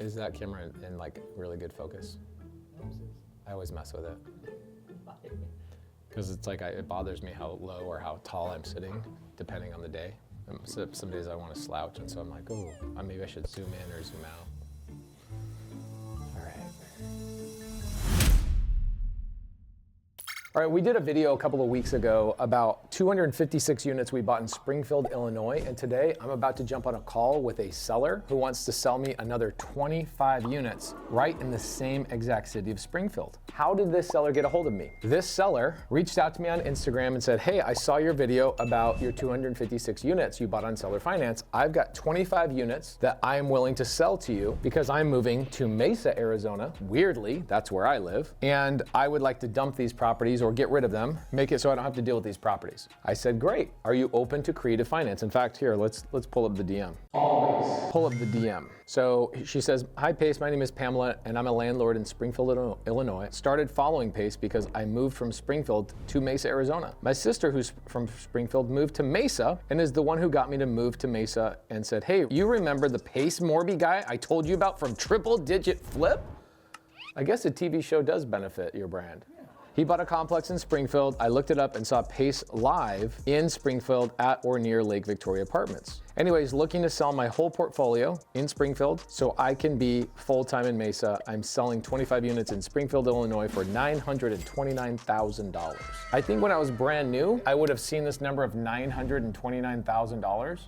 Is that camera in like really good focus? I always mess with it. Because it's like, it bothers me how low or how tall I'm sitting, depending on the day. So some days I want to slouch, and so I'm like, oh, maybe I should zoom in or zoom out. All right, we did a video a couple of weeks ago about 256 units we bought in Springfield, Illinois, and today I'm about to jump on a call with a seller who wants to sell me another 25 units right in the same exact city of Springfield. How did this seller get a hold of me? This seller reached out to me on Instagram and said, hey, I saw your video about your 256 units you bought on seller finance. I've got 25 units that I am willing to sell to you because I'm moving to Mesa, Arizona. Weirdly, that's where I live. And I would like to dump these properties or get rid of them, make it so I don't have to deal with these properties. I said, great. Are you open to creative finance? In fact, here, let's pull up the DM. Always. Pull up the DM. So she says, hi Pace, my name is Pamela and I'm a landlord in Springfield, Illinois. Started following Pace because I moved from Springfield to Mesa, Arizona. My sister, who's from Springfield, moved to Mesa and is the one who got me to move to Mesa and said, hey, you remember the Pace Morby guy I told you about from Triple Digit Flip? I guess a TV show does benefit your brand. He bought a complex in Springfield. I looked it up and saw Pace live in Springfield at or near Lake Victoria Apartments. Anyways, looking to sell my whole portfolio in Springfield so I can be full-time in Mesa. I'm selling 25 units in Springfield, Illinois for $929,000. I think when I was brand new, I would have seen this number of $929,000.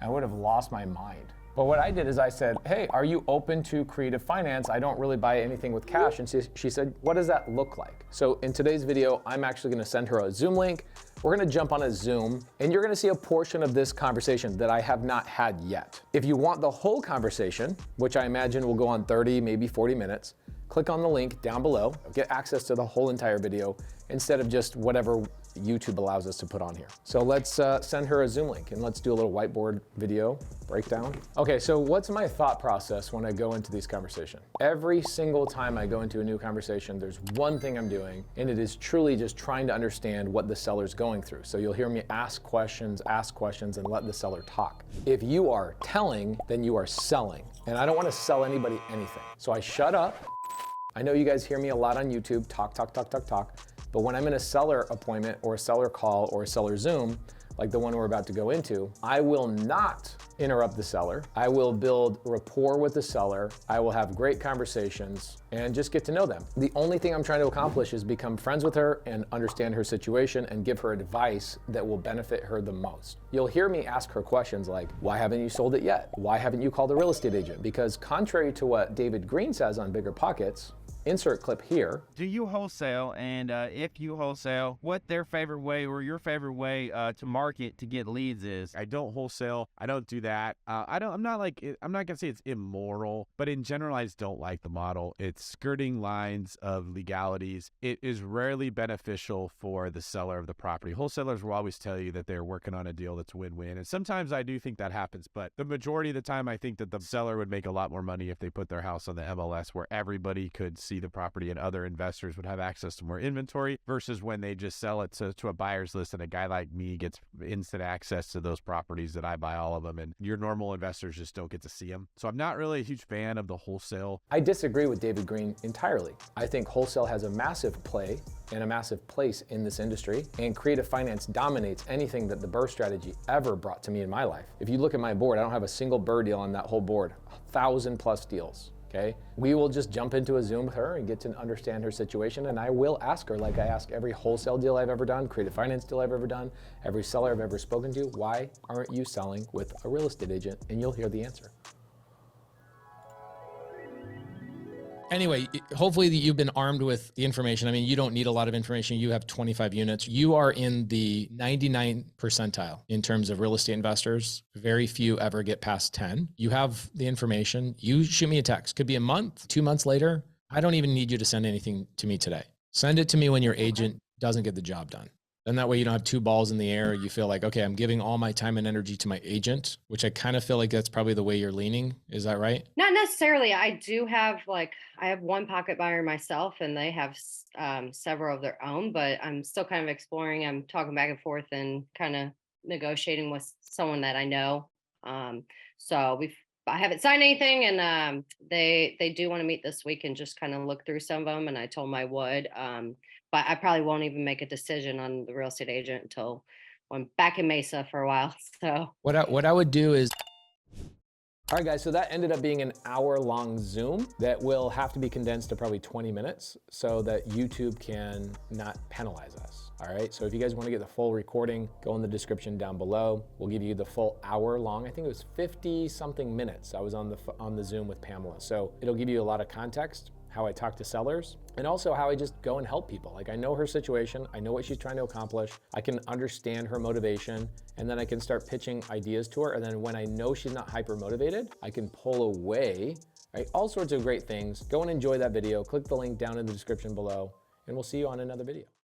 I would have lost my mind. But what I did is I said, hey, are you open to creative finance? I don't really buy anything with cash. And she said, what does that look like? So in today's video, I'm actually gonna send her a Zoom link. We're gonna jump on a Zoom and you're gonna see a portion of this conversation that I have not had yet. If you want the whole conversation, which I imagine will go on 30, maybe 40 minutes, click on the link down below, get access to the whole entire video instead of just whatever YouTube allows us to put on here. So let's send her a Zoom link and let's do a little whiteboard video breakdown. Okay, so what's my thought process when I go into these conversations? Every single time I go into a new conversation, there's one thing I'm doing, and it is truly just trying to understand what the seller's going through. So you'll hear me ask questions, and let the seller talk. If you are telling, then you are selling. And I don't want to sell anybody anything. So I shut up. I know you guys hear me a lot on YouTube, talk. But when I'm in a seller appointment or a seller call or a seller Zoom, like the one we're about to go into, I will not interrupt the seller. I will build rapport with the seller. I will have great conversations and just get to know them. The only thing I'm trying to accomplish is become friends with her and understand her situation and give her advice that will benefit her the most. You'll hear me ask her questions like, why haven't you sold it yet? Why haven't you called a real estate agent? Because contrary to what David Green says on Bigger Pockets, insert clip here. Do you wholesale? And if you wholesale, what their favorite way or your favorite way to market to get leads is? I don't wholesale. I don't do that. I'm not gonna say it's immoral, but in general, I just don't like the model. It's skirting lines of legalities. It is rarely beneficial for the seller of the property. Wholesalers will always tell you that they're working on a deal that's win-win. And sometimes I do think that happens, but the majority of the time, I think that the seller would make a lot more money if they put their house on the MLS where everybody could see the property and other investors would have access to more inventory versus when they just sell it to a buyer's list and a guy like me gets instant access to those properties that I buy all of them and your normal investors just don't get to see them. So I'm not really a huge fan of the wholesale. I disagree with David Green entirely. I think wholesale has a massive play and a massive place in this industry, and creative finance dominates anything that the BRRRR strategy ever brought to me in my life. If you look at my board, I don't have a single BRRRR deal on that whole board, 1,000+ deals. Okay, we will just jump into a Zoom with her and get to understand her situation, and I will ask her, like I ask every wholesale deal I've ever done, creative finance deal I've ever done, every seller I've ever spoken to, why aren't you selling with a real estate agent? And you'll hear the answer. Anyway, hopefully you've been armed with the information. I mean, you don't need a lot of information. You have 25 units. You are in the 99th percentile in terms of real estate investors. Very few ever get past 10. You have the information. You shoot me a text. Could be a month, 2 months later. I don't even need you to send anything to me today. Send it to me when your agent doesn't get the job done. And that way you don't have two balls in the air. You feel like, okay, I'm giving all my time and energy to my agent, which I kind of feel like that's probably the way you're leaning. Is that right? Not necessarily. I do have I have one pocket buyer myself and they have several of their own, but I'm still kind of exploring. I'm talking back and forth and kind of negotiating with someone that I know. So I haven't signed anything, and they do want to meet this week and just kind of look through some of them. And I told them I would, but I probably won't even make a decision on the real estate agent until I'm back in Mesa for a while. So What I would do is. All right, guys, so that ended up being an hour-long Zoom that will have to be condensed to probably 20 minutes so that YouTube can not penalize us, all right? So if you guys wanna get the full recording, go in the description down below. We'll give you the full hour-long, I think it was 50-something minutes I was on the Zoom with Pamela. So it'll give you a lot of context, how I talk to sellers, and also how I just go and help people. Like, I know her situation, I know what she's trying to accomplish, I can understand her motivation, and then I can start pitching ideas to her. And then when I know she's not hyper motivated, I can pull away, right? All sorts of great things. Go and enjoy that video. Click the link down in the description below, and we'll see you on another video.